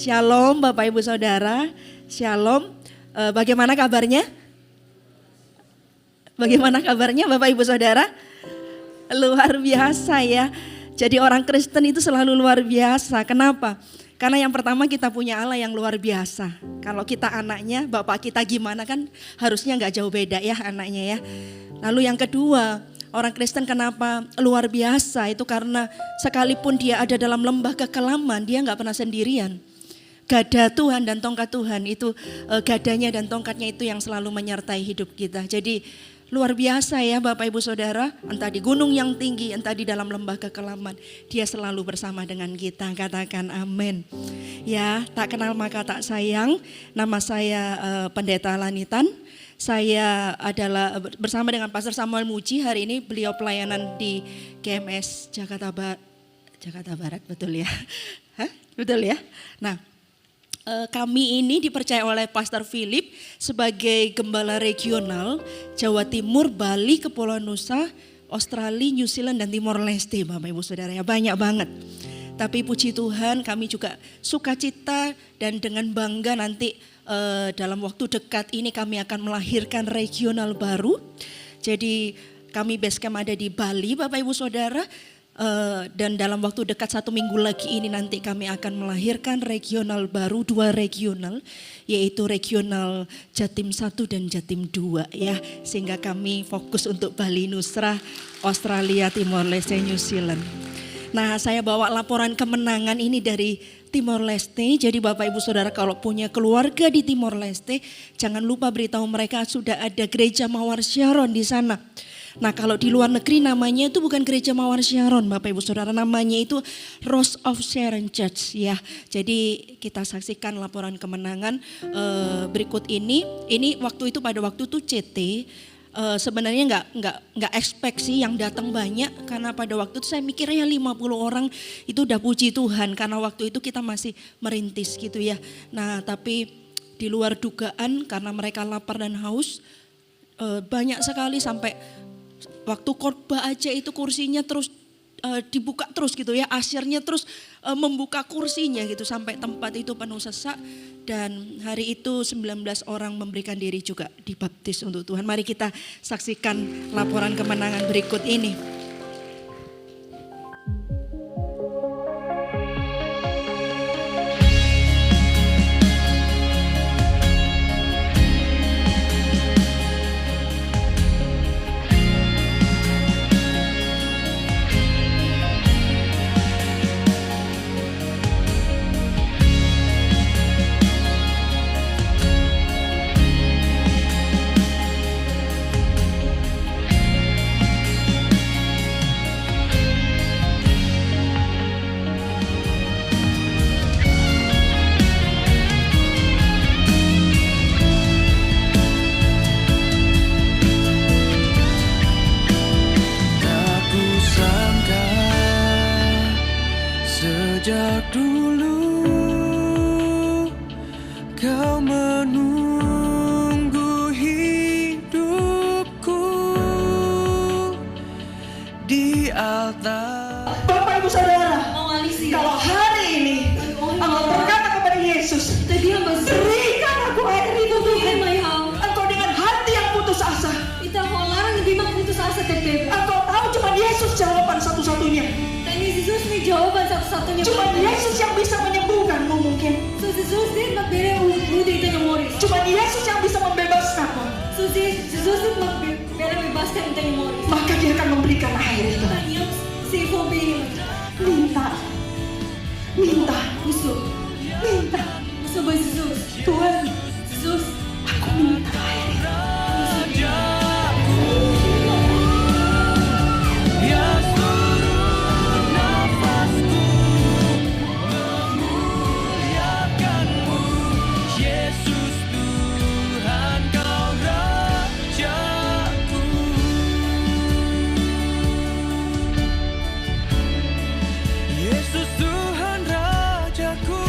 Shalom Bapak Ibu Saudara, Shalom. Bagaimana kabarnya? Bagaimana kabarnya Bapak Ibu Saudara? Luar biasa ya. Jadi orang Kristen itu selalu luar biasa. Kenapa? Karena yang pertama kita punya Allah yang luar biasa. Kalau kita anaknya, Bapak kita gimana kan harusnya gak jauh beda ya anaknya ya. Lalu yang kedua, orang Kristen kenapa luar biasa? Itu karena sekalipun dia ada dalam lembah kekelaman, dia gak pernah sendirian. Gada Tuhan dan tongkat Tuhan itu, gadanya dan tongkatnya itu yang selalu menyertai hidup kita. Jadi luar biasa ya Bapak Ibu Saudara, entah di gunung yang tinggi, entah di dalam lembah kekelaman, dia selalu bersama dengan kita. Katakan amin. Ya, tak kenal maka tak sayang. Nama saya Pendeta Lanitan. Saya adalah bersama dengan Pastor Samuel Muji. Hari ini beliau pelayanan di GMS Jakarta Barat, betul ya? Hah? Betul ya? Nah, kami ini dipercaya oleh Pastor Philip sebagai gembala regional Jawa Timur, Bali, Kepulauan Nusa, Australia, New Zealand dan Timor Leste, Bapak Ibu Saudara ya, banyak banget. Tapi puji Tuhan kami juga sukacita dan dengan bangga nanti dalam waktu dekat ini kami akan melahirkan regional baru. Jadi kami basecamp ada di Bali Bapak Ibu Saudara. Dan dalam waktu dekat 1 minggu lagi ini nanti kami akan melahirkan regional baru, 2 regional, yaitu regional Jatim 1 dan Jatim 2 ya. Sehingga kami fokus untuk Bali, Nusra, Australia, Timor Leste, New Zealand. Nah, saya bawa laporan kemenangan ini dari Timor Leste. Jadi Bapak Ibu Saudara kalau punya keluarga di Timor Leste, jangan lupa beritahu mereka sudah ada gereja Mawar Sharon di sana. Nah, kalau di luar negeri namanya itu bukan gereja Mawar Sharon Bapak Ibu Saudara, namanya itu Rose of Sharon Church ya. Jadi kita saksikan laporan kemenangan berikut ini. Ini waktu itu pada waktu itu CT sebenarnya nggak expect sih yang datang banyak, karena pada waktu itu saya mikirnya 50 orang itu udah puji Tuhan karena waktu itu kita masih merintis gitu ya. Nah, tapi di luar dugaan karena mereka lapar dan haus banyak sekali sampai waktu khotbah aja itu kursinya terus dibuka terus gitu ya, asyirnya terus membuka kursinya gitu sampai tempat itu penuh sesak. Dan hari itu 19 orang memberikan diri juga dibaptis untuk Tuhan. Mari kita saksikan laporan kemenangan berikut ini. Sejak dulu kau menunggu hidupku di altar. Bapak Ibu Saudara, kalau hari ini engkau berkata kepada Yesus, berikan aku air itu Tuhan, engkau dengan hati yang putus asa, engkau tahu cuma Yesus jawaban satu-satunya. Cuma Yesus yang bisa menyembuhkanmu mungkin. Cuma Yesus yang bisa membebaskanmu. Maka dia akan memberikan air itu. Minta. Tuhan, aku minta air itu. Yesus Tuhan Rajaku,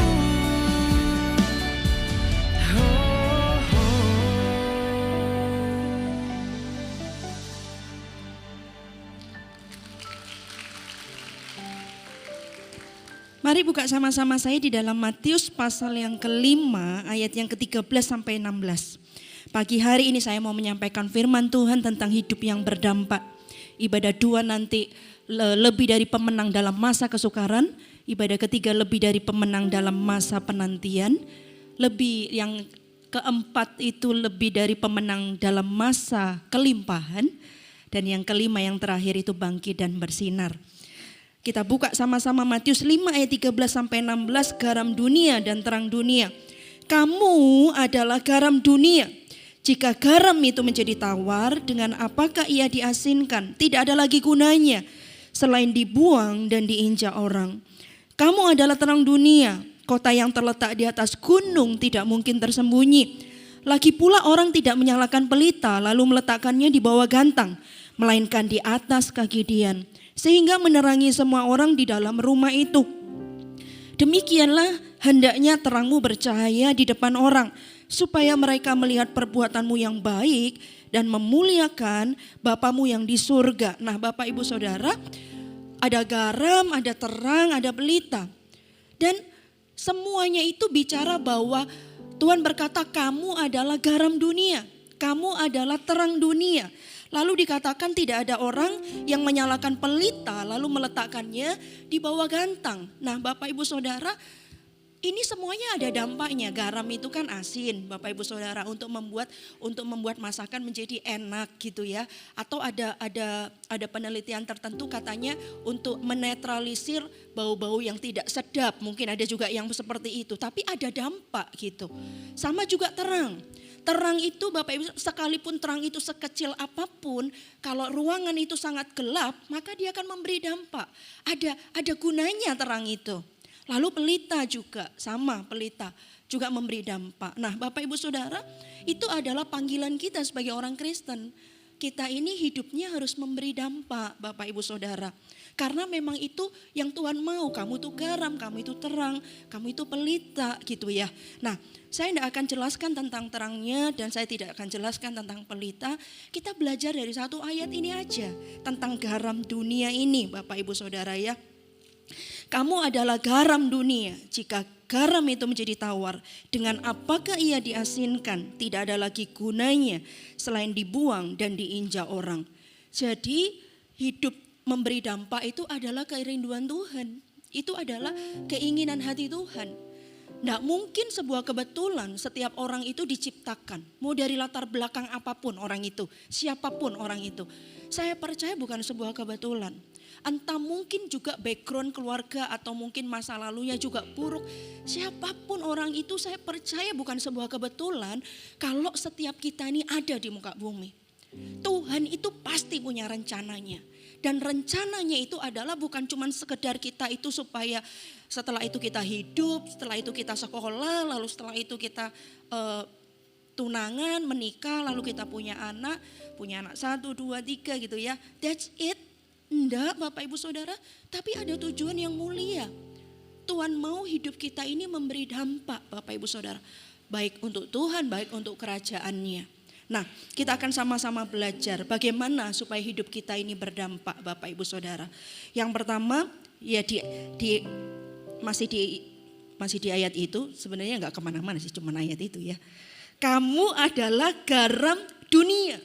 oh Mari buka sama-sama saya di dalam Matius pasal yang kelima ayat yang ke-13 sampai 16. Pagi hari ini saya mau menyampaikan firman Tuhan tentang hidup yang berdampak. Ibadah 2 nanti lebih dari pemenang dalam masa kesukaran. Ibadah ketiga lebih dari pemenang dalam masa penantian. Lebih yang keempat itu lebih dari pemenang dalam masa kelimpahan. Dan yang kelima yang terakhir itu bangkit dan bersinar. Kita buka sama-sama Matius 5 ayat 13 sampai 16, garam dunia dan terang dunia. Kamu adalah garam dunia. Jika garam itu menjadi tawar, dengan apakah ia diasinkan? Tidak ada lagi gunanya selain dibuang dan diinjak orang. Kamu adalah terang dunia. Kota yang terletak di atas gunung tidak mungkin tersembunyi. Lagi pula orang tidak menyalakan pelita lalu meletakkannya di bawah gantang, melainkan di atas kaki dian, sehingga menerangi semua orang di dalam rumah itu. Demikianlah hendaknya terangmu bercahaya di depan orang, supaya mereka melihat perbuatanmu yang baik dan memuliakan Bapamu yang di surga. Nah, Bapak Ibu Saudara, ada garam, ada terang, ada pelita. Dan semuanya itu bicara bahwa Tuhan berkata kamu adalah garam dunia, kamu adalah terang dunia. Lalu dikatakan tidak ada orang yang menyalakan pelita lalu meletakkannya di bawah gantang. Nah, Bapak Ibu Saudara, ini semuanya ada dampaknya. Garam itu kan asin, Bapak Ibu Saudara, untuk membuat masakan menjadi enak gitu ya. Atau ada penelitian tertentu katanya untuk menetralisir bau-bau yang tidak sedap. Mungkin ada juga yang seperti itu, tapi ada dampak gitu. Sama juga terang. Terang itu Bapak Ibu, sekalipun terang itu sekecil apapun, kalau ruangan itu sangat gelap, maka dia akan memberi dampak. Ada gunanya terang itu. Lalu pelita juga, sama pelita juga memberi dampak. Nah, Bapak Ibu Saudara, itu adalah panggilan kita sebagai orang Kristen. Kita ini hidupnya harus memberi dampak, Bapak Ibu Saudara. Karena memang itu yang Tuhan mau, kamu itu garam, kamu itu terang, kamu itu pelita gitu ya. Nah, saya tidak akan jelaskan tentang terangnya dan saya tidak akan jelaskan tentang pelita. Kita belajar dari satu ayat ini aja tentang garam dunia ini, Bapak Ibu Saudara ya. Kamu adalah garam dunia. Jika garam itu menjadi tawar, dengan apakah ia diasinkan? Tidak ada lagi gunanya selain dibuang dan diinjak orang. Jadi hidup memberi dampak itu adalah kerinduan Tuhan. Itu adalah keinginan hati Tuhan. Tidak mungkin sebuah kebetulan setiap orang itu diciptakan. Mau dari latar belakang apapun orang itu, siapapun orang itu. Saya percaya bukan sebuah kebetulan. Entah mungkin juga background keluarga atau mungkin masa lalunya juga buruk. Siapapun orang itu saya percaya bukan sebuah kebetulan kalau setiap kita ini ada di muka bumi. Tuhan itu pasti punya rencananya. Dan rencananya itu adalah bukan cuma sekedar kita itu supaya setelah itu kita hidup, setelah itu kita sekolah, lalu setelah itu kita tunangan, menikah, lalu kita punya anak 1, 2, 3 gitu ya. That's it. Enggak Bapak Ibu Saudara, tapi ada tujuan yang mulia. Tuhan mau hidup kita ini memberi dampak Bapak Ibu Saudara. Baik untuk Tuhan, baik untuk kerajaannya. Nah, kita akan sama-sama belajar bagaimana supaya hidup kita ini berdampak Bapak Ibu Saudara. Yang pertama, ya masih di ayat itu, sebenarnya enggak kemana-mana sih, cuma ayat itu ya. Kamu adalah garam dunia.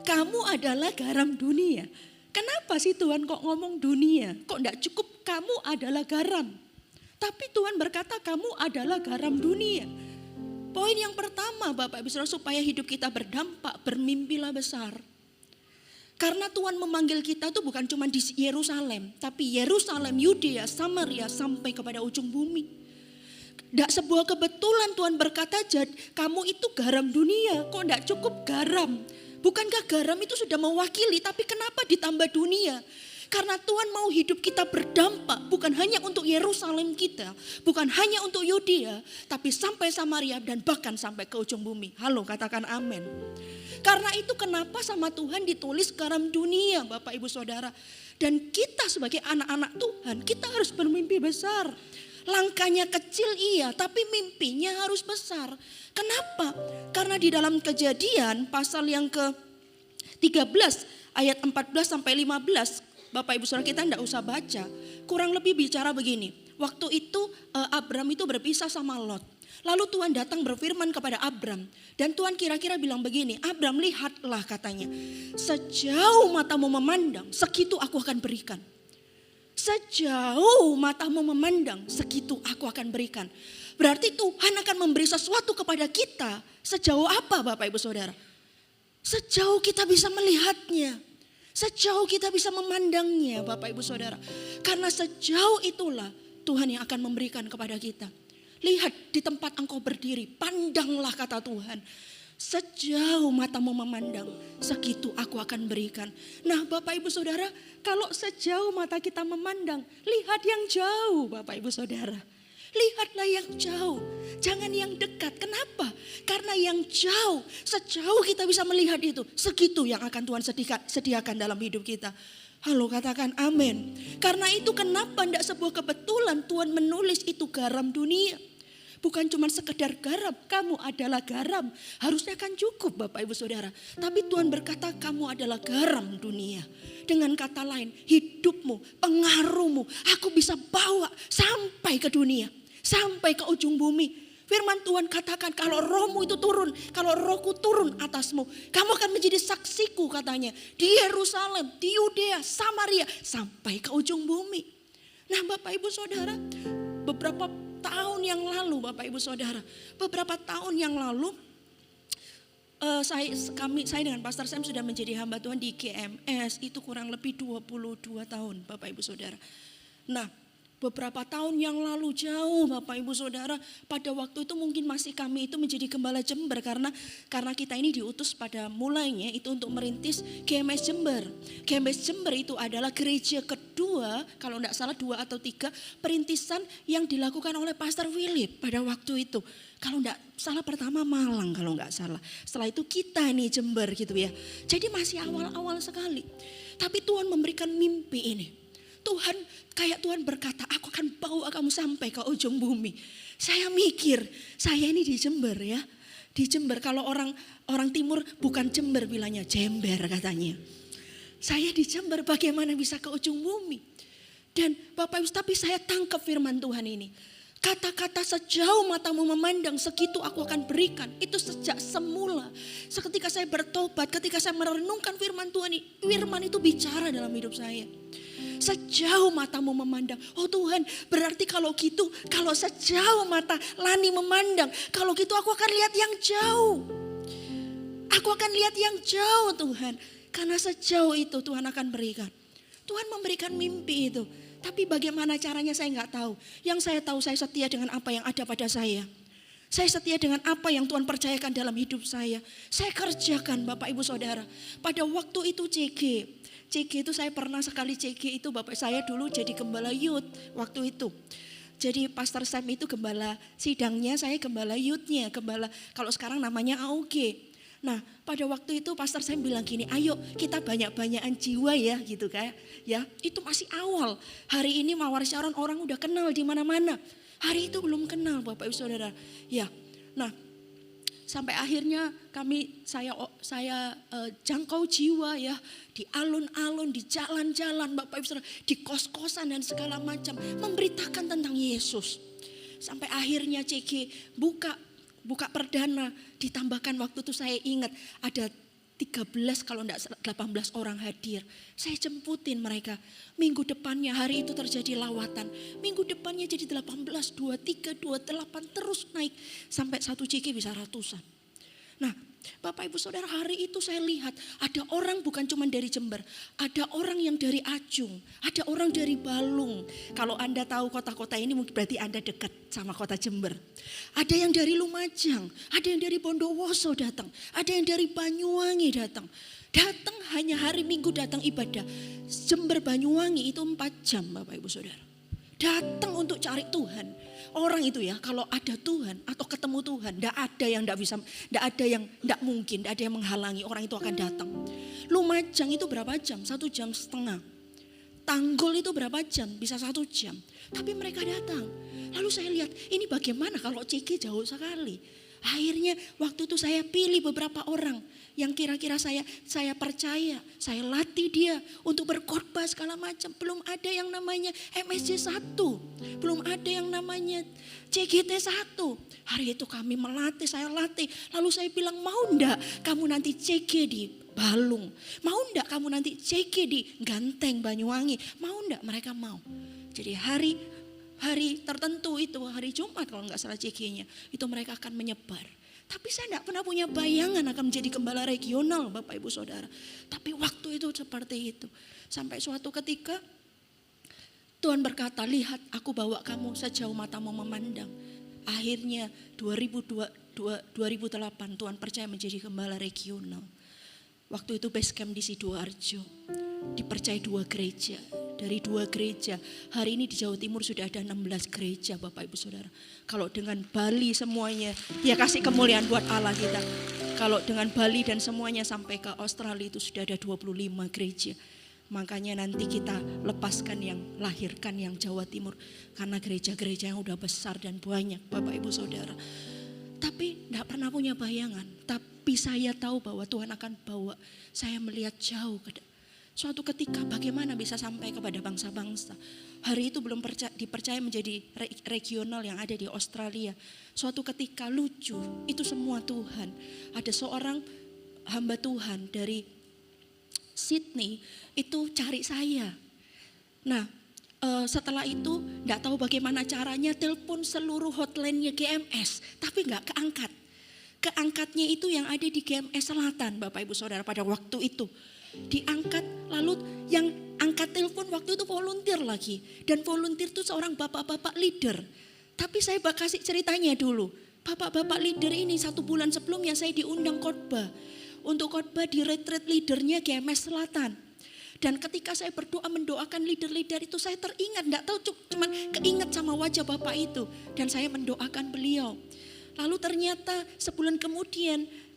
Kamu adalah garam dunia. Kenapa sih Tuhan kok ngomong dunia? Kok enggak cukup kamu adalah garam? Tapi Tuhan berkata kamu adalah garam dunia. Poin yang pertama Bapak Ibu Saudara, supaya hidup kita berdampak, bermimpilah besar. Karena Tuhan memanggil kita itu bukan cuma di Yerusalem, tapi Yerusalem, Yudea, Samaria sampai kepada ujung bumi. Tidak sebuah kebetulan Tuhan berkata, kamu itu garam dunia, kok tidak cukup garam? Bukankah garam itu sudah mewakili, tapi kenapa ditambah dunia? Karena Tuhan mau hidup kita berdampak, bukan hanya untuk Yerusalem kita, bukan hanya untuk Yudea, tapi sampai Samaria dan bahkan sampai ke ujung bumi. Halo, katakan amin. Karena itu kenapa sama Tuhan ditulis garam dunia Bapak Ibu Saudara. Dan kita sebagai anak-anak Tuhan, kita harus bermimpi besar. Langkahnya kecil iya, tapi mimpinya harus besar. Kenapa? Karena di dalam Kejadian pasal yang ke-13 ayat 14 sampai 15, Bapak Ibu Saudara kita tidak usah baca. Kurang lebih bicara begini. waktu itu Abram itu berpisah sama Lot. Lalu Tuhan datang berfirman kepada Abram. Dan Tuhan kira-kira bilang begini, Abram lihatlah katanya. Sejauh matamu memandang, segitu aku akan berikan. Sejauh matamu memandang, segitu aku akan berikan. Berarti Tuhan akan memberi sesuatu kepada kita. Sejauh apa Bapak Ibu Saudara? Sejauh kita bisa melihatnya. Sejauh kita bisa memandangnya Bapak Ibu Saudara. Karena sejauh itulah Tuhan yang akan memberikan kepada kita. Lihat di tempat engkau berdiri, pandanglah kata Tuhan. Sejauh matamu memandang, segitu aku akan berikan. Nah Bapak Ibu Saudara, kalau sejauh mata kita memandang, lihat yang jauh Bapak Ibu Saudara. Lihatlah yang jauh, jangan yang dekat. Kenapa? Karena yang jauh, sejauh kita bisa melihat itu, segitu yang akan Tuhan sediakan dalam hidup kita. Halo, katakan amin. Karena itu kenapa tidak sebuah kebetulan Tuhan menulis itu garam dunia. Bukan cuma sekedar garam, kamu adalah garam. Harusnya kan cukup Bapak Ibu Saudara. Tapi Tuhan berkata kamu adalah garam dunia. Dengan kata lain, hidupmu, pengaruhmu, aku bisa bawa sampai ke dunia. Sampai ke ujung bumi. Firman Tuhan katakan kalau rohmu itu turun, kalau rohku turun atasmu, kamu akan menjadi saksiku katanya. Di Yerusalem, di Yudea, Samaria, sampai ke ujung bumi. Nah Bapak Ibu Saudara, beberapa tahun yang lalu Bapak Ibu Saudara, beberapa tahun yang lalu saya dengan Pastor Sam sudah menjadi hamba Tuhan di GMS itu kurang lebih 22 tahun Bapak Ibu Saudara. Nah beberapa tahun yang lalu jauh Bapak Ibu Saudara, pada waktu itu mungkin masih kami itu menjadi gembala Jember karena kita ini diutus pada mulainya itu untuk merintis GMS Jember. GMS Jember itu adalah gereja kedua, kalau tidak salah 2 atau 3 perintisan yang dilakukan oleh Pastor Philip pada waktu itu. Kalau tidak salah pertama Malang kalau nggak salah. Setelah itu kita nih Jember gitu ya. Jadi masih awal-awal sekali. Tapi Tuhan memberikan mimpi ini. Tuhan berkata, aku akan bawa kamu sampai ke ujung bumi. Saya mikir, saya ini di Jember ya. Di Jember, kalau orang timur bukan Jember bilangnya, Jember katanya. Saya di Jember bagaimana bisa ke ujung bumi. Dan Bapak Ibu, tapi saya tangkap firman Tuhan ini. Kata-kata sejauh matamu memandang, segitu aku akan berikan. Itu sejak semula. Ketika saya bertobat, ketika saya merenungkan firman Tuhan, firman itu bicara dalam hidup saya. Sejauh matamu memandang. Oh Tuhan, berarti kalau gitu, kalau sejauh mata Lani memandang, kalau gitu aku akan lihat yang jauh. Aku akan lihat yang jauh Tuhan. Karena sejauh itu Tuhan akan berikan. Tuhan memberikan mimpi itu. Tapi bagaimana caranya saya nggak tahu. Yang saya tahu saya setia dengan apa yang ada pada saya. Saya setia dengan apa yang Tuhan percayakan dalam hidup saya. Saya kerjakan Bapak Ibu Saudara. Pada waktu itu CG itu saya pernah sekali CG itu Bapak saya dulu jadi gembala youth waktu itu. Jadi Pastor Sam itu gembala sidangnya, saya gembala youthnya, gembala kalau sekarang namanya AUG. Nah pada waktu itu Pastor Sam bilang gini, ayo kita banyak-banyakan jiwa ya gitu kayak ya. Itu masih awal, hari ini Mawar Sharon orang udah kenal di mana-mana. Hari itu belum kenal Bapak Ibu Saudara. Ya, nah sampai akhirnya saya jangkau jiwa ya di alun-alun, di jalan-jalan Bapak Ibu Saudara, di kos-kosan dan segala macam memberitakan tentang Yesus. Sampai akhirnya CG buka perdana, ditambahkan waktu itu saya ingat ada 13 kalau enggak 18 orang hadir. Saya jemputin mereka. Minggu depannya hari itu terjadi lawatan. Minggu depannya jadi 18, 23, 28 terus naik. Sampai satu CG bisa ratusan. Nah Bapak Ibu Saudara, hari itu saya lihat ada orang bukan cuma dari Jember. Ada orang yang dari Ajung. Ada orang dari Balung. Kalau Anda tahu kota-kota ini mungkin berarti Anda dekat sama kota Jember. Ada yang dari Lumajang. Ada yang dari Bondowoso datang. Ada yang dari Banyuwangi datang. Datang hanya hari Minggu datang ibadah. Jember Banyuwangi itu 4 jam Bapak Ibu Saudara. Datang untuk cari Tuhan. Orang itu ya kalau ada Tuhan atau ketemu Tuhan, tidak ada yang tidak bisa, tidak ada yang tidak mungkin, tidak ada yang menghalangi, orang itu akan datang. Lumajang itu berapa jam? 1,5 jam. Tanggul itu berapa jam? Bisa 1 jam. Tapi mereka datang. Lalu saya lihat, ini bagaimana kalau CG jauh sekali. Akhirnya waktu itu saya pilih beberapa orang yang kira-kira saya percaya. Saya latih dia untuk berkhotbah segala macam. Belum ada yang namanya MSJ 1. Belum ada yang namanya CGT 1. Hari itu kami melatih, saya latih. Lalu saya bilang, mau enggak kamu nanti CG di Balung? Mau enggak kamu nanti CG di Ganteng, Banyuwangi? Mau enggak? Mereka mau. Jadi hari tertentu itu, hari Jumat kalau nggak salah CG-nya, itu mereka akan menyebar. Tapi saya nggak pernah punya bayangan akan menjadi gembala regional, Bapak Ibu Saudara. Tapi waktu itu seperti itu. Sampai suatu ketika Tuhan berkata, lihat aku bawa kamu sejauh matamu memandang. Akhirnya 2008 Tuhan percaya menjadi gembala regional. Waktu itu base camp di Sidoarjo, dipercaya 2 gereja. Dari 2 gereja, hari ini di Jawa Timur sudah ada 16 gereja Bapak Ibu Saudara. Kalau dengan Bali semuanya, ya kasih kemuliaan buat Allah kita. Kalau dengan Bali dan semuanya sampai ke Australia itu sudah ada 25 gereja. Makanya nanti kita lepaskan yang lahirkan yang Jawa Timur. Karena gereja-gereja yang udah besar dan banyak Bapak Ibu Saudara. Tapi tidak pernah punya bayangan. Tapi saya tahu bahwa Tuhan akan bawa saya melihat jauh ke depan. Suatu ketika bagaimana bisa sampai kepada bangsa-bangsa. Hari itu belum dipercaya menjadi regional yang ada di Australia. Suatu ketika lucu, itu semua Tuhan. Ada seorang hamba Tuhan dari Sydney itu cari saya. Nah setelah itu gak tahu bagaimana caranya telepon seluruh hotline-nya GMS. Tapi gak keangkat. Keangkatnya itu yang ada di GMS Selatan Bapak Ibu Saudara pada waktu itu. Diangkat, lalu yang angkat telepon waktu itu volunteer lagi. Dan volunteer itu seorang bapak-bapak leader. Tapi saya kasih ceritanya dulu. Bapak-bapak leader ini 1 bulan sebelumnya saya diundang khotbah. Untuk khotbah di retreat leadernya GMS Selatan. Dan ketika saya berdoa mendoakan leader-leader itu saya teringat, enggak tahu cuma keinget sama wajah bapak itu. Dan saya mendoakan beliau. Lalu ternyata sebulan kemudian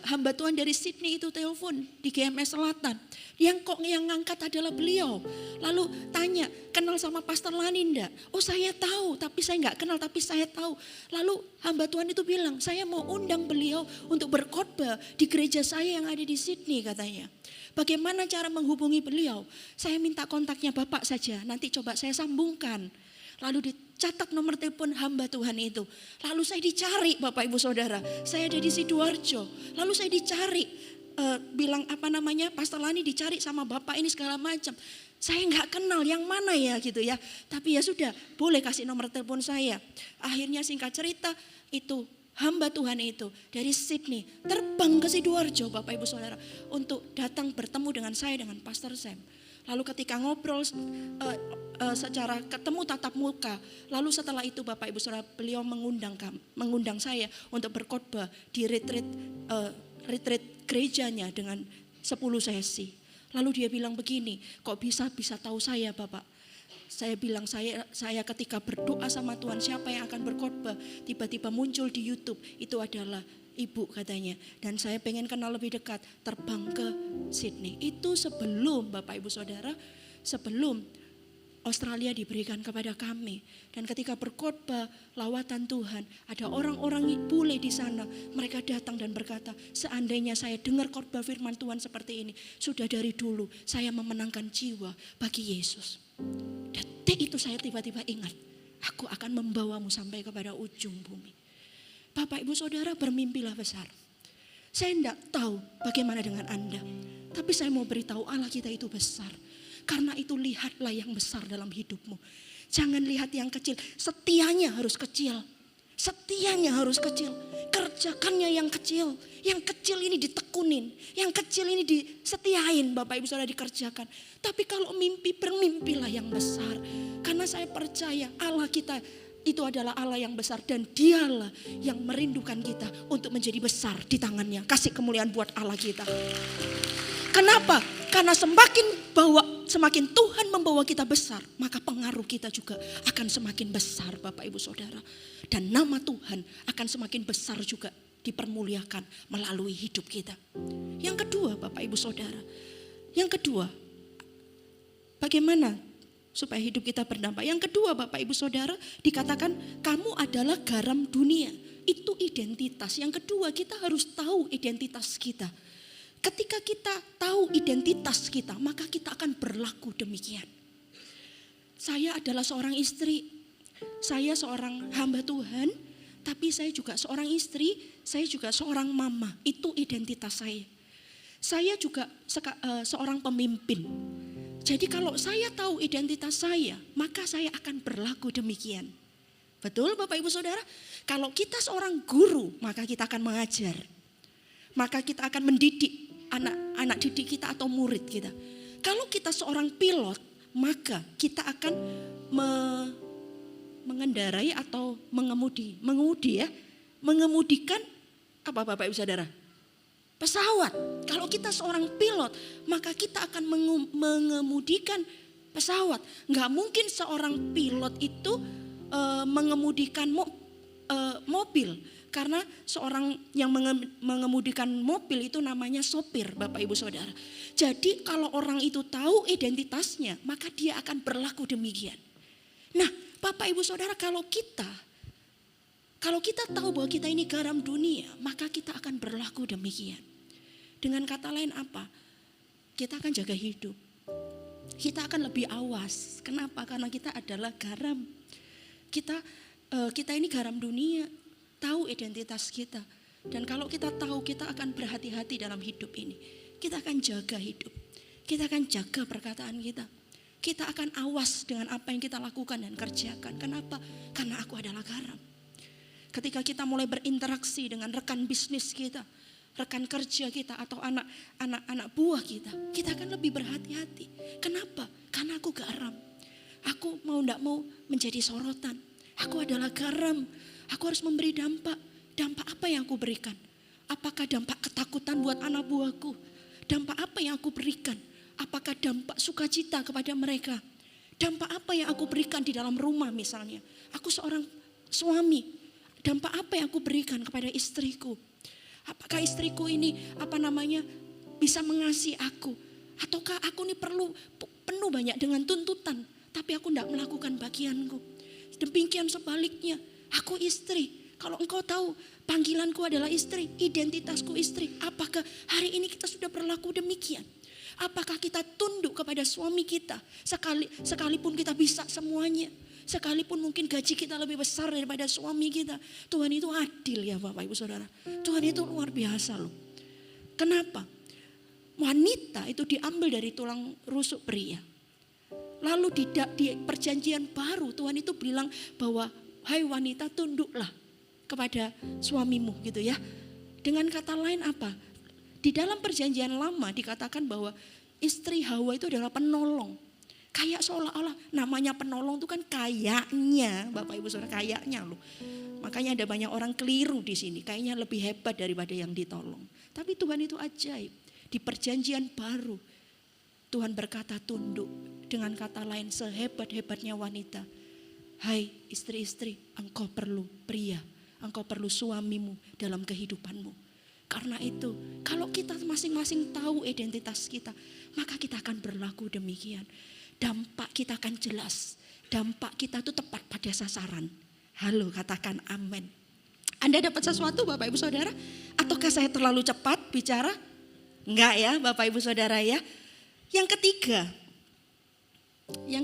hamba Tuhan dari Sydney itu telepon di GMS Selatan. Yang ngangkat adalah beliau. Lalu tanya, kenal sama Pastor Lani enggak? Oh saya tahu, tapi saya enggak kenal, tapi saya tahu. Lalu hamba Tuhan itu bilang, saya mau undang beliau untuk berkhotbah di gereja saya yang ada di Sydney katanya. Bagaimana cara menghubungi beliau? Saya minta kontaknya Bapak saja, nanti coba saya sambungkan. Lalu dicatat nomor telepon hamba Tuhan itu. Lalu saya dicari Bapak Ibu Saudara. Saya ada di Sidoarjo. Lalu saya dicari. Bilang Pastor Lani dicari sama Bapak ini segala macam. Saya nggak kenal yang mana ya gitu ya. Tapi ya sudah boleh kasih nomor telepon saya. Akhirnya singkat cerita itu hamba Tuhan itu dari Sydney terbang ke Sidoarjo Bapak Ibu Saudara. Untuk datang bertemu dengan saya dengan Pastor Sam. Lalu ketika ngobrol secara ketemu tatap muka. Lalu setelah itu Bapak Ibu Saudara beliau mengundang saya untuk berkhotbah di retreat gerejanya dengan 10 sesi. Lalu dia bilang begini, kok bisa tahu saya Bapak? Saya bilang saya ketika berdoa sama Tuhan siapa yang akan berkhotbah. Tiba-tiba muncul di YouTube itu adalah Ibu katanya. Dan saya pengen kenal lebih dekat, terbang ke Sydney. Itu sebelum Bapak Ibu Saudara, sebelum Australia diberikan kepada kami. Dan ketika berkhotbah lawatan Tuhan, ada orang-orang bule di sana. Mereka datang dan berkata, seandainya saya dengar khotbah firman Tuhan seperti ini, sudah dari dulu saya memenangkan jiwa bagi Yesus. Detik itu saya tiba-tiba ingat, aku akan membawamu sampai kepada ujung bumi. Bapak Ibu Saudara bermimpilah besar. Saya tidak tahu bagaimana dengan Anda. Tapi saya mau beritahu Allah kita itu besar. Karena itu lihatlah yang besar dalam hidupmu. Jangan lihat yang kecil. Setianya harus kecil. Setianya harus kecil. Kerjakannya yang kecil. Yang kecil ini ditekunin. Yang kecil ini disetiain Bapak Ibu Saudara dikerjakan. Tapi kalau mimpi, bermimpilah yang besar. Karena saya percaya Allah kita itu adalah Allah yang besar dan dialah yang merindukan kita untuk menjadi besar di tangannya. Kasih kemuliaan buat Allah kita. Kenapa? Karena semakin Tuhan membawa kita besar, maka pengaruh kita juga akan semakin besar Bapak Ibu Saudara. Dan nama Tuhan akan semakin besar juga dipermuliakan melalui hidup kita. Yang kedua Bapak Ibu Saudara, yang kedua Bagaimana supaya hidup kita berdampak? Yang kedua Bapak Ibu Saudara, dikatakan kamu adalah garam dunia. Itu identitas. Yang kedua, kita harus tahu identitas kita. Ketika kita tahu identitas kita, maka kita akan berlaku demikian. Saya adalah seorang istri, saya seorang hamba Tuhan, tapi saya juga seorang istri, saya juga seorang mama. Itu identitas saya. Saya juga seorang pemimpin. Jadi kalau saya tahu identitas saya, maka saya akan berlaku demikian. Betul Bapak Ibu Saudara? Kalau kita seorang guru, maka kita akan mengajar. Maka kita akan mendidik anak didik kita atau murid kita. Kalau kita seorang pilot, maka kita akan mengendarai atau mengemudikan apa Bapak Ibu Saudara? Pesawat. Kalau kita seorang pilot, maka kita akan mengemudikan pesawat. Nggak mungkin seorang pilot itu mengemudikan mobil. Karena seorang yang mengemudikan mobil itu namanya sopir Bapak Ibu Saudara. Jadi kalau orang itu tahu identitasnya, maka dia akan berlaku demikian. Nah Bapak Ibu Saudara, kalau kita tahu bahwa kita ini garam dunia, maka kita akan berlaku demikian. Dengan kata lain apa? Kita akan jaga hidup. Kita akan lebih awas. Kenapa? Karena kita adalah garam. Kita ini garam dunia, tahu identitas kita. Dan kalau kita tahu, kita akan berhati-hati dalam hidup ini. Kita akan jaga hidup. Kita akan jaga perkataan kita. Kita akan awas dengan apa yang kita lakukan dan kerjakan. Kenapa? Karena aku adalah garam. Ketika kita mulai berinteraksi dengan rekan bisnis kita, rekan kerja kita atau anak buah kita akan lebih berhati-hati. Kenapa? Karena aku garam. Aku tidak mau menjadi sorotan. Aku adalah garam. Aku harus memberi dampak. Dampak apa yang aku berikan? Apakah dampak ketakutan buat anak buahku? Dampak apa yang aku berikan? Apakah dampak sukacita kepada mereka? Dampak apa yang aku berikan di dalam rumah misalnya? Aku seorang suami. Dampak apa yang aku berikan kepada istriku? Apakah istriku ini bisa mengasihi aku? Ataukah aku ini penuh banyak dengan tuntutan, tapi aku tidak melakukan bagianku? Demikian sebaliknya, aku istri. Kalau engkau tahu panggilanku adalah istri, identitasku istri. Apakah hari ini kita sudah berlaku demikian? Apakah kita tunduk kepada suami kita sekalipun kita bisa semuanya? Sekalipun mungkin gaji kita lebih besar daripada suami kita. Tuhan itu adil ya Bapak Ibu Saudara. Tuhan itu luar biasa loh. Kenapa? Wanita itu diambil dari tulang rusuk pria. Lalu di perjanjian baru Tuhan itu bilang bahwa hai wanita tunduklah kepada suamimu gitu ya. Dengan kata lain apa? Di dalam perjanjian lama dikatakan bahwa istri Hawa itu adalah penolong. Kayak seolah-olah namanya penolong itu kan kayaknya Bapak Ibu Saudara, kayaknya loh. Makanya ada banyak orang keliru di sini, kayaknya lebih hebat daripada yang ditolong. Tapi Tuhan itu ajaib. Di perjanjian baru Tuhan berkata tunduk. Dengan kata lain, sehebat-hebatnya wanita, hai istri-istri, engkau perlu pria, engkau perlu suamimu dalam kehidupanmu. Karena itu kalau kita masing-masing tahu identitas kita, maka kita akan berlaku demikian. Dampak kita akan jelas. Dampak kita itu tepat pada sasaran. Halo, katakan amin. Anda dapat sesuatu Bapak Ibu Saudara? Ataukah saya terlalu cepat bicara? Enggak ya Bapak Ibu Saudara ya. Yang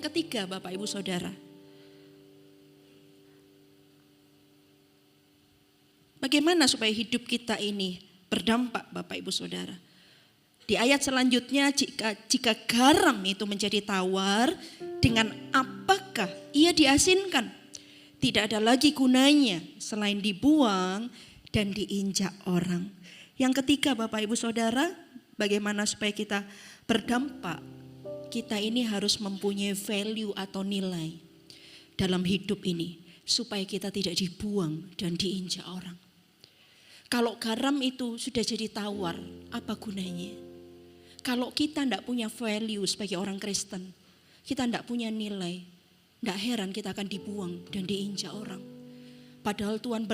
ketiga Bapak Ibu Saudara. Bagaimana supaya hidup kita ini berdampak Bapak Ibu Saudara? Di ayat selanjutnya, jika garam itu menjadi tawar, dengan apakah ia diasinkan? Tidak ada lagi gunanya selain dibuang dan diinjak orang. Yang ketiga Bapak Ibu Saudara, bagaimana supaya kita berdampak? Kita ini harus mempunyai value atau nilai dalam hidup ini. Supaya kita tidak dibuang dan diinjak orang. Kalau garam itu sudah jadi tawar, apa gunanya? Kalau kita tidak punya value sebagai orang Kristen, kita tidak punya nilai, tidak heran kita akan dibuang dan diinjak orang. Padahal Tuhan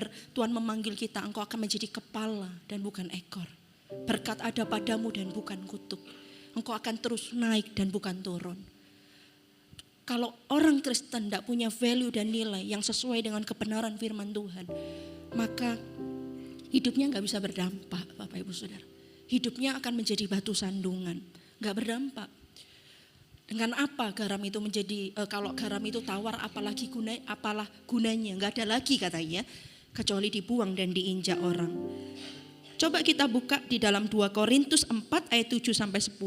memanggil kita, engkau akan menjadi kepala dan bukan ekor. Berkat ada padamu dan bukan kutuk. Engkau akan terus naik dan bukan turun. Kalau orang Kristen tidak punya value dan nilai yang sesuai dengan kebenaran firman Tuhan, maka hidupnya nggak bisa berdampak, Bapak Ibu Saudara. Hidupnya akan menjadi batu sandungan, nggak berdampak. Dengan apa garam itu menjadi, kalau garam itu tawar apalah gunanya, nggak ada lagi katanya, kecuali dibuang dan diinjak orang. Coba kita buka di dalam 2 Korintus 4 ayat 7 sampai 10.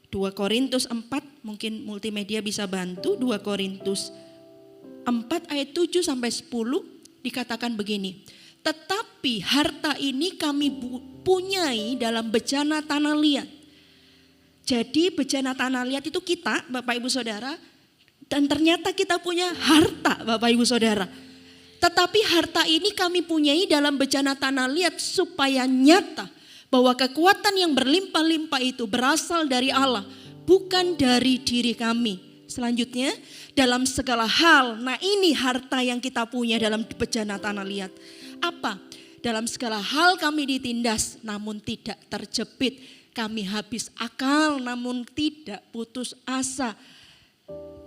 2 Korintus 4, mungkin multimedia bisa bantu. 2 Korintus 4 ayat 7 sampai 10 dikatakan begini. Tetapi harta ini kami punyai dalam bejana tanah liat. Jadi bejana tanah liat itu kita, Bapak Ibu Saudara. Dan ternyata kita punya harta, Bapak Ibu Saudara. Tetapi harta ini kami punyai dalam bejana tanah liat supaya nyata bahwa kekuatan yang berlimpah-limpah itu berasal dari Allah, bukan dari diri kami. Selanjutnya, dalam segala hal, nah ini harta yang kita punya dalam bejana tanah liat. Apa? Dalam segala hal kami ditindas, namun tidak terjepit. Kami habis akal, namun tidak putus asa.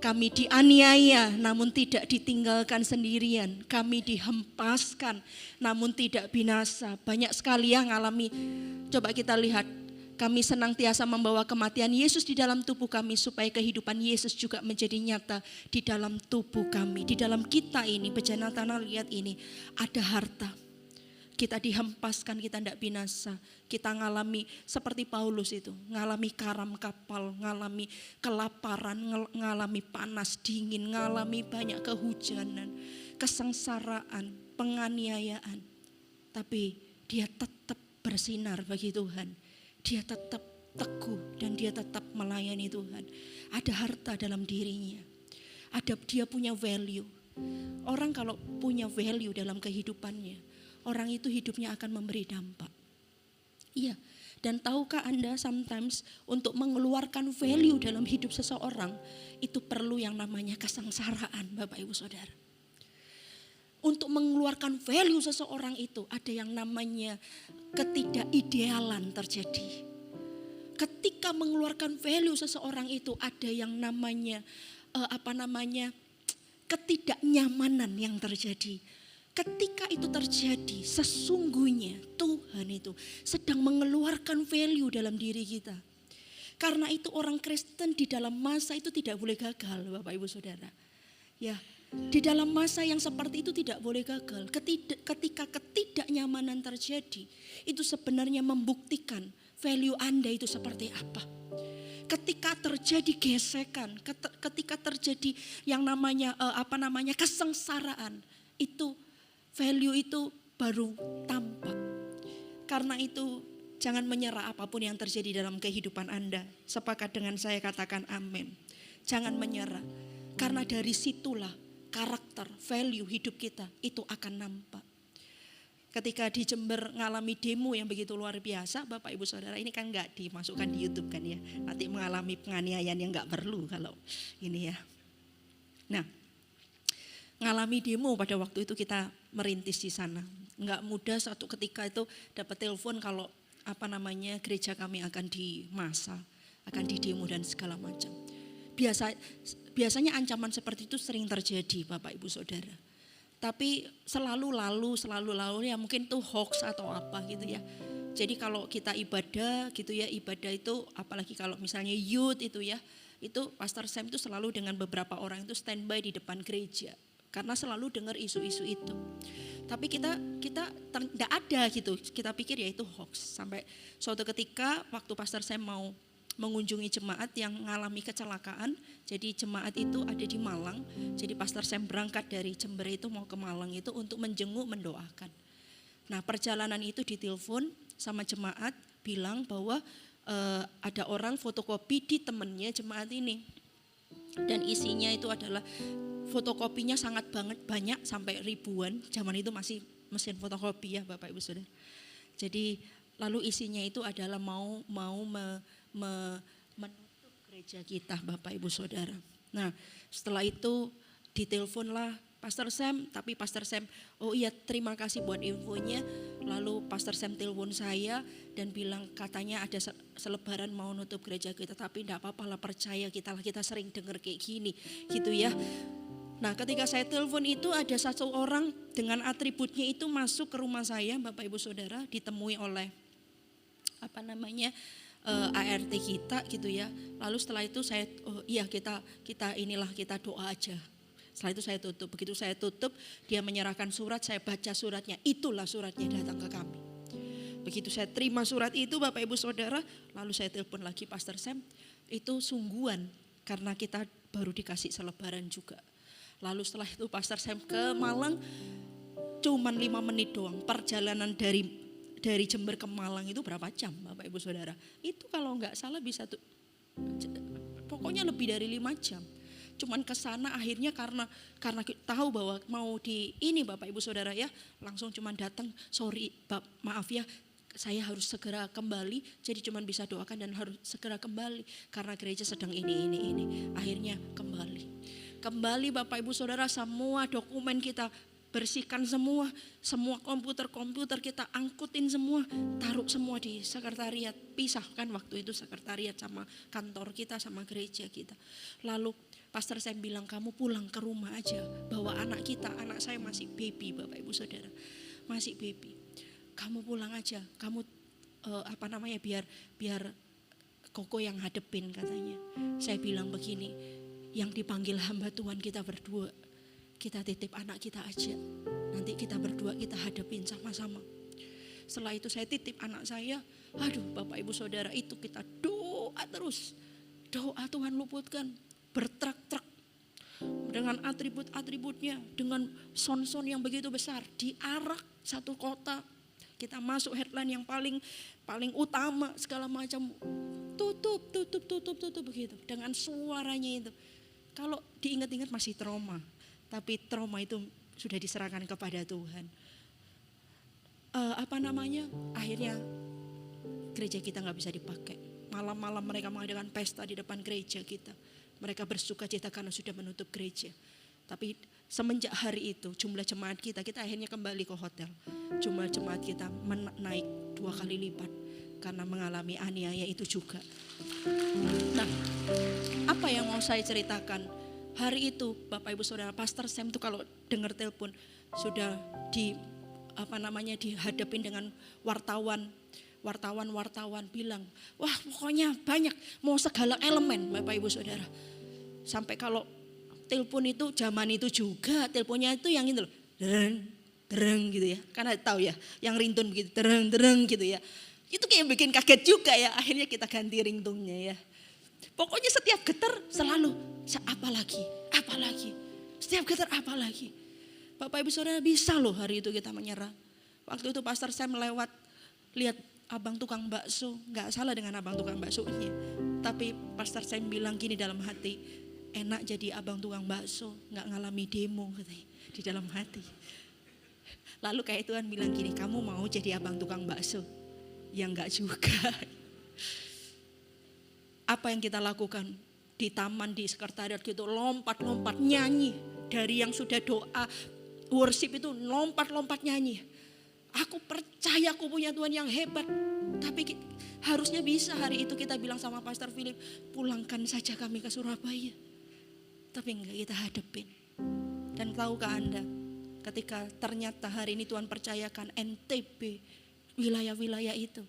Kami dianiaya namun tidak ditinggalkan sendirian. Kami dihempaskan namun tidak binasa. Banyak sekali yang mengalami. Coba kita lihat. Kami senantiasa membawa kematian Yesus di dalam tubuh kami. Supaya kehidupan Yesus juga menjadi nyata di dalam tubuh kami. Di dalam kita ini, bejana tanah liat ini ada harta. Kita dihempaskan, kita tidak binasa. Kita ngalami seperti Paulus itu. Ngalami karam kapal, ngalami kelaparan, ngalami panas dingin, ngalami banyak kehujanan, kesengsaraan, penganiayaan. Tapi dia tetap bersinar bagi Tuhan. Dia tetap teguh dan dia tetap melayani Tuhan. Ada harta dalam dirinya. Dia punya value. Orang kalau punya value dalam kehidupannya, orang itu hidupnya akan memberi dampak. Iya, dan tahukah Anda sometimes untuk mengeluarkan value dalam hidup seseorang itu perlu yang namanya kesengsaraan, Bapak Ibu Saudara. Untuk mengeluarkan value seseorang itu ada yang namanya ketidakidealan terjadi. Ketika mengeluarkan value seseorang itu ada yang namanya ketidaknyamanan yang terjadi. Ketika itu terjadi, sesungguhnya Tuhan itu sedang mengeluarkan value dalam diri kita. Karena itu orang Kristen di dalam masa itu tidak boleh gagal, Bapak Ibu Saudara. Ya, di dalam masa yang seperti itu tidak boleh gagal. Ketika ketidaknyamanan terjadi, itu sebenarnya membuktikan value Anda itu seperti apa. Ketika terjadi gesekan, ketika terjadi yang namanya kesengsaraan, itu value itu baru tampak. Karena itu jangan menyerah apapun yang terjadi dalam kehidupan Anda. Sepakat dengan saya, katakan amin. Jangan menyerah. Karena dari situlah karakter, value hidup kita itu akan nampak. Ketika di Jember ngalami demo yang begitu luar biasa, Bapak Ibu Saudara, ini kan gak dimasukkan di YouTube kan ya. Nanti mengalami penganiayaan yang gak perlu kalau ini ya. Nah, ngalami demo pada waktu itu kita merintis di sana. Enggak mudah, satu ketika itu dapat telepon kalau gereja kami akan dimasa, akan didemo dan segala macam. Biasanya ancaman seperti itu sering terjadi, Bapak Ibu Saudara. Tapi selalu lalu ya mungkin itu hoax atau apa gitu ya. Jadi kalau kita ibadah gitu ya, ibadah itu apalagi kalau misalnya youth itu ya, itu Pastor Sam itu selalu dengan beberapa orang itu standby di depan gereja. Karena selalu dengar isu-isu itu. Tapi kita tidak ada gitu. Kita pikir ya itu hoax. Sampai suatu ketika waktu Pastor Sam mau mengunjungi jemaat yang mengalami kecelakaan. Jadi jemaat itu ada di Malang. Jadi Pastor Sam berangkat dari Jember itu mau ke Malang itu untuk menjenguk, mendoakan. Nah, perjalanan itu ditelepon sama jemaat bilang bahwa ada orang fotokopi di temennya jemaat ini. Dan isinya itu adalah fotokopinya sangat banyak sampai ribuan. Zaman itu masih mesin fotokopi ya Bapak Ibu Saudara. Jadi lalu isinya itu adalah mau menutup gereja kita Bapak Ibu Saudara. Nah setelah itu diteleponlah Pastor Sam, tapi Pastor Sam, oh iya terima kasih buat infonya. Lalu Pastor Sam telepon saya dan bilang katanya ada selebaran mau nutup gereja kita, tapi enggak apa-apa lah, percaya kita sering dengar kayak gini gitu ya. Nah ketika saya telepon itu ada satu orang dengan atributnya itu masuk ke rumah saya, Bapak Ibu Saudara, ditemui oleh ART kita gitu ya. Lalu setelah itu saya, oh iya kita doa aja. Setelah itu saya tutup. Begitu saya tutup, dia menyerahkan surat, saya baca suratnya. Itulah suratnya datang ke kami. Begitu saya terima surat itu Bapak Ibu Saudara, lalu saya telepon lagi Pastor Sam. Itu sungguhan karena kita baru dikasih selebaran juga. Lalu setelah itu Pastor Sam ke Malang, cuman 5 menit doang. Perjalanan dari Jember ke Malang itu berapa jam Bapak Ibu Saudara? Itu kalau nggak salah bisa tuh, pokoknya lebih dari 5 jam. Cuman ke sana akhirnya karena tahu bahwa mau di ini Bapak Ibu Saudara ya, langsung cuman datang, sorry maaf ya, saya harus segera kembali, jadi cuman bisa doakan dan harus segera kembali karena gereja sedang ini. Akhirnya kembali Bapak Ibu Saudara, semua dokumen kita bersihkan semua komputer kita angkutin semua, taruh semua di sekretariat, pisahkan waktu itu sekretariat sama kantor kita sama gereja kita. Lalu Pastor Sam bilang kamu pulang ke rumah aja, bawa anak saya masih baby Bapak Ibu Saudara, masih baby. Kamu pulang aja, kamu biar Koko yang hadepin katanya. Saya bilang begini, yang dipanggil hamba Tuhan kita berdua, kita titip anak kita aja, nanti kita berdua kita hadepin sama-sama. Setelah itu saya titip anak saya, aduh Bapak Ibu Saudara, itu kita doa terus, doa Tuhan luputkan, bertrak-trak dengan atribut-atributnya, dengan sound-sound yang begitu besar, diarak satu kota, kita masuk headline yang paling utama segala macam, tutup begitu, dengan suaranya itu. Kalau diingat-ingat masih trauma, tapi trauma itu sudah diserahkan kepada Tuhan. Akhirnya gereja kita nggak bisa dipakai. Malam-malam mereka mengadakan pesta di depan gereja kita. Mereka bersuka cita karena sudah menutup gereja. Tapi semenjak hari itu jumlah jemaat kita akhirnya kembali ke hotel. Jumlah jemaat kita naik 2 kali lipat karena mengalami aniaya itu juga. Nah, apa yang mau saya ceritakan? Hari itu Bapak Ibu Saudara, Pastor Sam itu kalau dengar telepon sudah dihadapin dengan wartawan bilang, wah pokoknya banyak, mau segala elemen Bapak Ibu Saudara. Sampai kalau telepon itu zaman itu juga, teleponnya itu yang itu loh, dereng gitu ya. Karena tahu ya, yang ringtone begitu, dereng gitu ya. Itu kayak bikin kaget juga ya, akhirnya kita ganti ringtone-nya ya. Pokoknya setiap getar selalu, apa lagi, setiap getar apa lagi. Bapak Ibu Saudara, bisa loh hari itu kita menyerah. Waktu itu Pastor Sam lihat abang tukang bakso, gak salah dengan abang tukang baksonya. Tapi Pastor Sam bilang gini dalam hati, enak jadi abang tukang bakso, gak ngalami demo katanya, di dalam hati. Lalu kayak Tuhan bilang gini, kamu mau jadi abang tukang bakso? Ya enggak juga. Apa yang kita lakukan di taman, di sekretariat gitu, lompat-lompat nyanyi. Dari yang sudah doa, worship itu lompat-lompat nyanyi. Aku percaya aku punya Tuhan yang hebat. Tapi harusnya bisa hari itu kita bilang sama Pastor Philip, pulangkan saja kami ke Surabaya. Tapi enggak, kita hadepin. Dan tahukah Anda, ketika ternyata hari ini Tuhan percayakan NTB, wilayah-wilayah itu,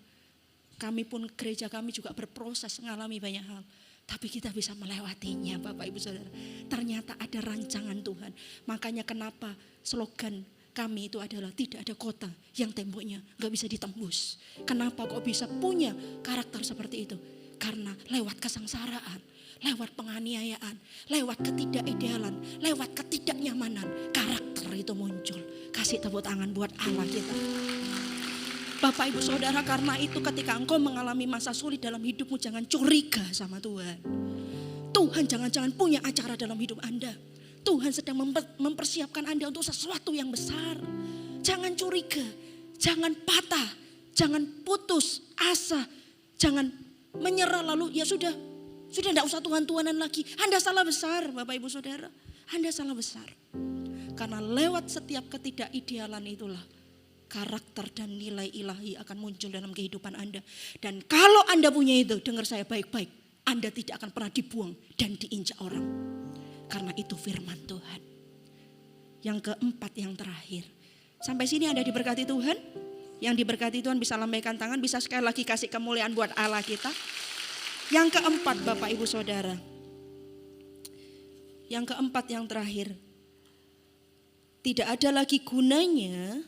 kami pun gereja kami juga berproses mengalami banyak hal. Tapi kita bisa melewatinya Bapak Ibu Saudara. Ternyata ada rancangan Tuhan. Makanya kenapa slogan kami itu adalah tidak ada kota yang temboknya gak bisa ditembus. Kenapa kok bisa punya karakter seperti itu? Karena lewat kesengsaraan, lewat penganiayaan, lewat ketidakidealan, lewat ketidaknyamanan, karakter itu muncul. Kasih tepuk tangan buat Allah kita. Bapak Ibu Saudara, karena itu ketika engkau mengalami masa sulit dalam hidupmu, jangan curiga sama Tuhan. Tuhan jangan-jangan punya acara dalam hidup Anda. Tuhan sedang mempersiapkan Anda untuk sesuatu yang besar. Jangan curiga, jangan patah, jangan putus asa, jangan menyerah lalu ya sudah tidak usah Tuhan-Tuhanan lagi. Anda salah besar Bapak Ibu Saudara, Anda salah besar. Karena lewat setiap ketidakidealan itulah karakter dan nilai ilahi akan muncul dalam kehidupan Anda. Dan kalau Anda punya itu, dengar saya baik-baik, Anda tidak akan pernah dibuang dan diinjak orang. Karena itu firman Tuhan. Yang keempat, yang terakhir. Sampai sini Anda diberkati Tuhan? Yang diberkati Tuhan bisa lambaikan tangan, bisa sekali lagi kasih kemuliaan buat Allah kita. Yang keempat, Bapak Ibu Saudara. Yang keempat, yang terakhir. Tidak ada lagi gunanya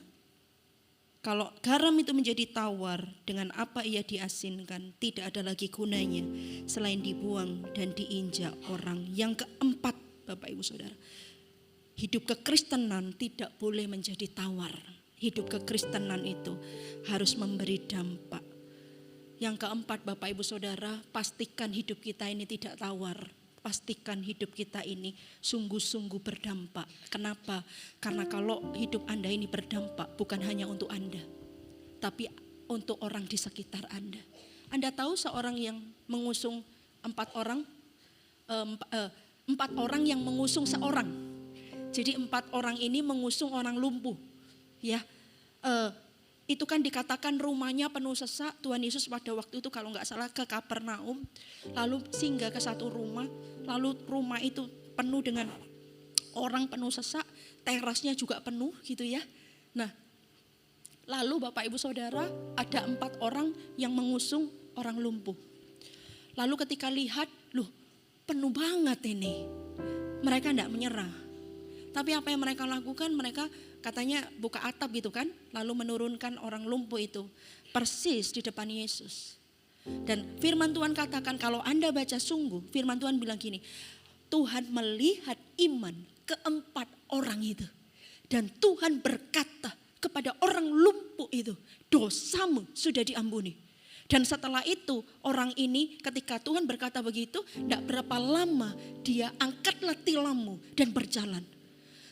kalau garam itu menjadi tawar dengan apa ia diasinkan. Tidak ada lagi gunanya selain dibuang dan diinjak orang. Yang keempat, Bapak Ibu Saudara. Hidup kekristenan tidak boleh menjadi tawar. Hidup kekristenan itu harus memberi dampak. Yang keempat, Bapak Ibu Saudara, pastikan hidup kita ini tidak tawar. Pastikan hidup kita ini sungguh-sungguh berdampak. Kenapa? Karena kalau hidup Anda ini berdampak bukan hanya untuk Anda, tapi untuk orang di sekitar Anda. Anda tahu seorang yang mengusung 4 orang yang mengusung seorang. Jadi 4 orang ini mengusung orang lumpuh. Ya, itu kan dikatakan rumahnya penuh sesak. Tuhan Yesus pada waktu itu kalau nggak salah ke Kapernaum, lalu singgah ke satu rumah, lalu rumah itu penuh dengan orang penuh sesak, terasnya juga penuh gitu ya. Nah, lalu Bapak Ibu Saudara ada 4 orang yang mengusung orang lumpuh. Lalu ketika lihat, loh penuh banget ini, mereka enggak menyerah. Tapi apa yang mereka lakukan, mereka katanya buka atap gitu kan, lalu menurunkan orang lumpuh itu persis di depan Yesus. Dan firman Tuhan katakan kalau Anda baca sungguh, firman Tuhan bilang gini, Tuhan melihat iman keempat orang itu. Dan Tuhan berkata kepada orang lumpuh itu, dosamu sudah diampuni. Dan setelah itu orang ini ketika Tuhan berkata begitu, tidak berapa lama dia angkatlah tilammu dan berjalan.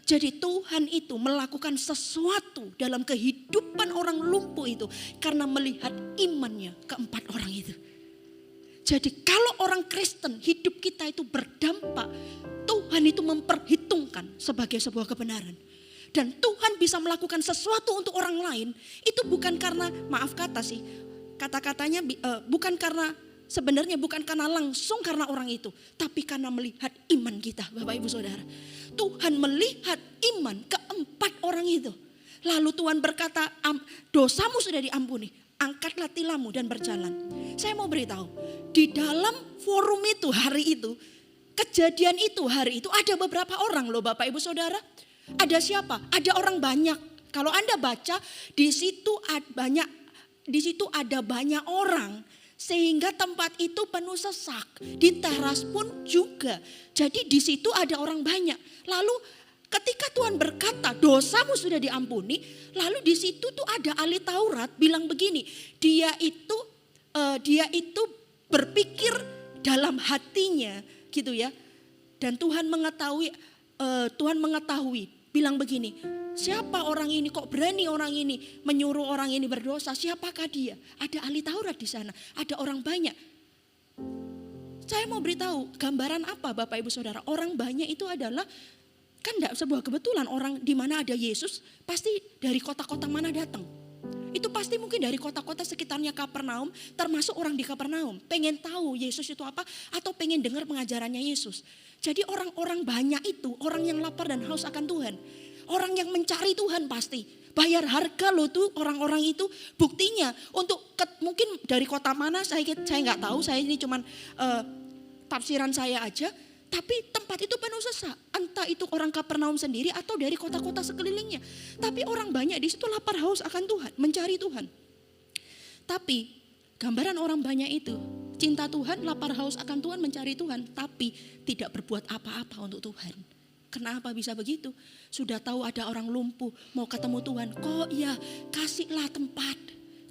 Jadi Tuhan itu melakukan sesuatu dalam kehidupan orang lumpuh itu karena melihat imannya keempat orang itu. Jadi kalau orang Kristen hidup kita itu berdampak, Tuhan itu memperhitungkan sebagai sebuah kebenaran. Dan Tuhan bisa melakukan sesuatu untuk orang lain itu bukan karena, maaf kata sih, kata-katanya bukan karena, sebenarnya bukan karena langsung karena orang itu, tapi karena melihat iman kita, Bapak Ibu Saudara. Tuhan melihat iman keempat orang itu. Lalu Tuhan berkata, dosamu sudah diampuni, angkatlah tilammu dan berjalan. Saya mau beritahu, di dalam forum itu hari itu, kejadian itu hari itu ada beberapa orang loh Bapak Ibu Saudara. Ada siapa? Ada orang banyak. Kalau Anda baca, di situ ada banyak orang. Sehingga tempat itu penuh sesak. Di teras pun juga. Jadi di situ ada orang banyak. Lalu ketika Tuhan berkata dosamu sudah diampuni. Lalu di situ tuh ada ahli Taurat bilang begini. Dia itu berpikir dalam hatinya gitu ya. Dan Tuhan mengetahui bilang begini. Siapa orang ini, kok berani orang ini menyuruh orang ini berdosa? Siapakah dia? Ada ahli Taurat di sana, ada orang banyak. Saya mau beritahu gambaran apa Bapak Ibu Saudara? Orang banyak itu adalah, kan enggak sebuah kebetulan orang di mana ada Yesus pasti dari kota-kota mana datang. Itu pasti mungkin dari kota-kota sekitarnya Kapernaum, termasuk orang di Kapernaum. Pengen tahu Yesus itu apa atau pengen dengar pengajarannya Yesus. Jadi orang-orang banyak itu, orang yang lapar dan haus akan Tuhan. Orang yang mencari Tuhan pasti. Bayar harga loh tuh orang-orang itu. Buktinya untuk mungkin dari kota mana saya nggak tahu. Saya ini cuman tafsiran saya aja. Tapi tempat itu penuh sesak. Entah itu orang Kapernaum sendiri atau dari kota-kota sekelilingnya. Tapi orang banyak di situ lapar haus akan Tuhan. Mencari Tuhan. Tapi gambaran orang banyak itu. Cinta Tuhan, lapar haus akan Tuhan, mencari Tuhan. Tapi tidak berbuat apa-apa untuk Tuhan. Kenapa bisa begitu? Sudah tahu ada orang lumpuh mau ketemu Tuhan. Kok ya kasihlah tempat,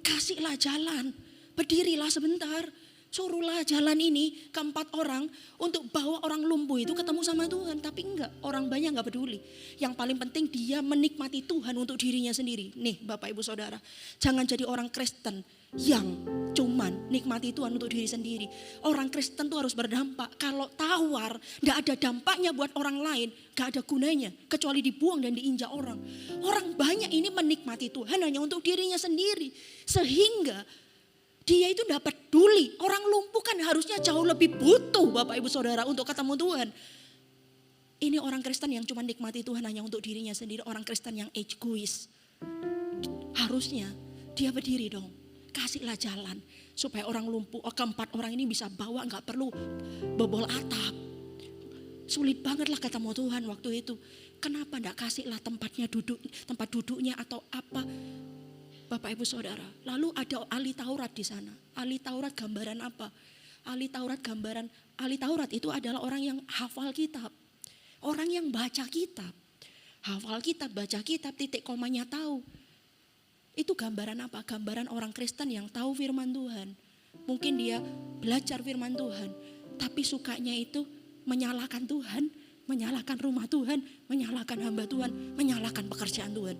kasihlah jalan. Berdirilah sebentar, suruhlah jalan ini ke 4 orang untuk bawa orang lumpuh itu ketemu sama Tuhan. Tapi enggak, orang banyak enggak peduli. Yang paling penting dia menikmati Tuhan untuk dirinya sendiri. Nih Bapak Ibu Saudara, jangan jadi orang Kristen yang cuman nikmati Tuhan untuk diri sendiri. Orang Kristen tuh harus berdampak. Kalau tawar, gak ada dampaknya buat orang lain, gak ada gunanya. Kecuali dibuang dan diinjak orang. Orang banyak ini menikmati Tuhan hanya untuk dirinya sendiri. Sehingga dia itu gak peduli. Orang lumpuh kan harusnya jauh lebih butuh Bapak Ibu Saudara untuk ketemu Tuhan. Ini orang Kristen yang cuma nikmati Tuhan hanya untuk dirinya sendiri. Orang Kristen yang egois. Harusnya dia berdiri dong. Kasihlah jalan supaya orang lumpuh, keempat orang ini bisa bawa, gak perlu bobol atap. Sulit banget lah ketemu Tuhan waktu itu. Kenapa gak kasihlah tempatnya tempat duduknya atau apa, Bapak Ibu Saudara. Lalu ada ahli Taurat di sana. Ahli Taurat gambaran apa? Ahli Taurat itu adalah orang yang hafal kitab. Orang yang baca kitab. Hafal kitab, baca kitab, titik komanya tahu. Itu gambaran apa? Gambaran orang Kristen yang tahu firman Tuhan. Mungkin dia belajar firman Tuhan, tapi sukanya itu menyalahkan Tuhan, menyalahkan rumah Tuhan, menyalahkan hamba Tuhan, menyalahkan pekerjaan Tuhan.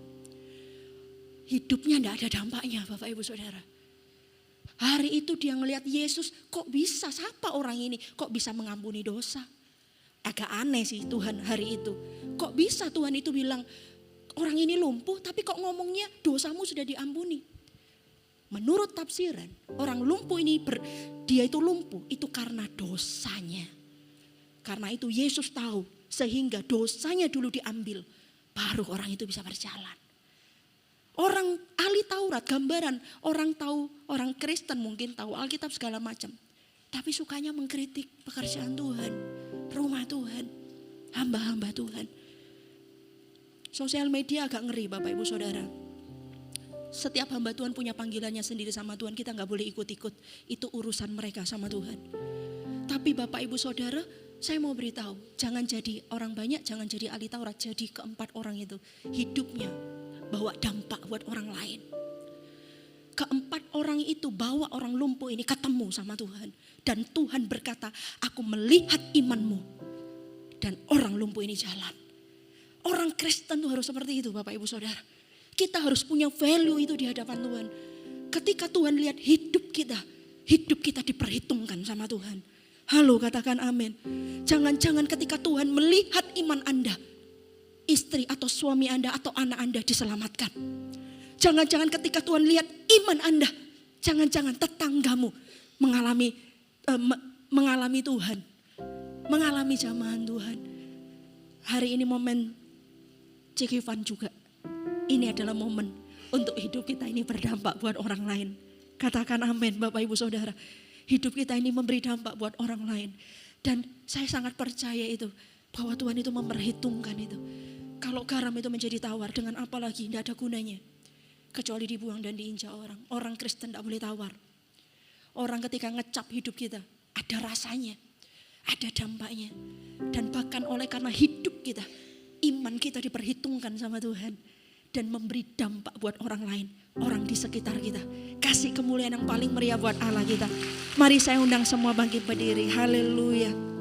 Hidupnya tidak ada dampaknya Bapak Ibu Saudara. Hari itu dia ngelihat Yesus, kok bisa, siapa orang ini? Kok bisa mengampuni dosa? Agak aneh sih Tuhan hari itu. Kok bisa Tuhan itu bilang, orang ini lumpuh tapi kok ngomongnya dosamu sudah diampuni. Menurut tafsiran orang lumpuh ini dia itu lumpuh itu karena dosanya. Karena itu Yesus tahu sehingga dosanya dulu diambil. Baru orang itu bisa berjalan. Orang ahli Taurat gambaran orang tahu, orang Kristen mungkin tahu Alkitab segala macam. Tapi sukanya mengkritik pekerjaan Tuhan, rumah Tuhan, hamba-hamba Tuhan. Sosial media agak ngeri Bapak Ibu Saudara. Setiap hamba Tuhan punya panggilannya sendiri sama Tuhan. Kita gak boleh ikut-ikut. Itu urusan mereka sama Tuhan. Tapi Bapak Ibu Saudara, saya mau beritahu. Jangan jadi orang banyak, jangan jadi ahli Taurat. Jadi keempat orang itu hidupnya bawa dampak buat orang lain. Keempat orang itu bawa orang lumpuh ini ketemu sama Tuhan. Dan Tuhan berkata, aku melihat imanmu. Dan orang lumpuh ini jalan. Orang Kristen itu harus seperti itu Bapak Ibu Saudara. Kita harus punya value itu di hadapan Tuhan. Ketika Tuhan lihat hidup kita diperhitungkan sama Tuhan. Halo, katakan amin. Jangan-jangan ketika Tuhan melihat iman Anda, istri atau suami Anda atau anak Anda diselamatkan. Jangan-jangan ketika Tuhan lihat iman Anda, jangan-jangan tetanggamu mengalami Tuhan. Mengalami jamahan Tuhan. Hari ini momen Cikifan juga. Ini adalah momen untuk hidup kita ini berdampak buat orang lain. Katakan amin Bapak Ibu Saudara. Hidup kita ini memberi dampak buat orang lain. Dan saya sangat percaya itu. Bahwa Tuhan itu memperhitungkan itu. Kalau garam itu menjadi tawar, dengan apa lagi? Tidak ada gunanya. Kecuali dibuang dan diinjak orang. Orang Kristen tidak boleh tawar. Orang ketika ngecap hidup kita, ada rasanya. Ada dampaknya. Dan bahkan oleh karena hidup kita, iman kita diperhitungkan sama Tuhan. Dan memberi dampak buat orang lain. Orang di sekitar kita. Kasih kemuliaan yang paling meriah buat Allah kita. Mari saya undang semua bangkit berdiri. Haleluya.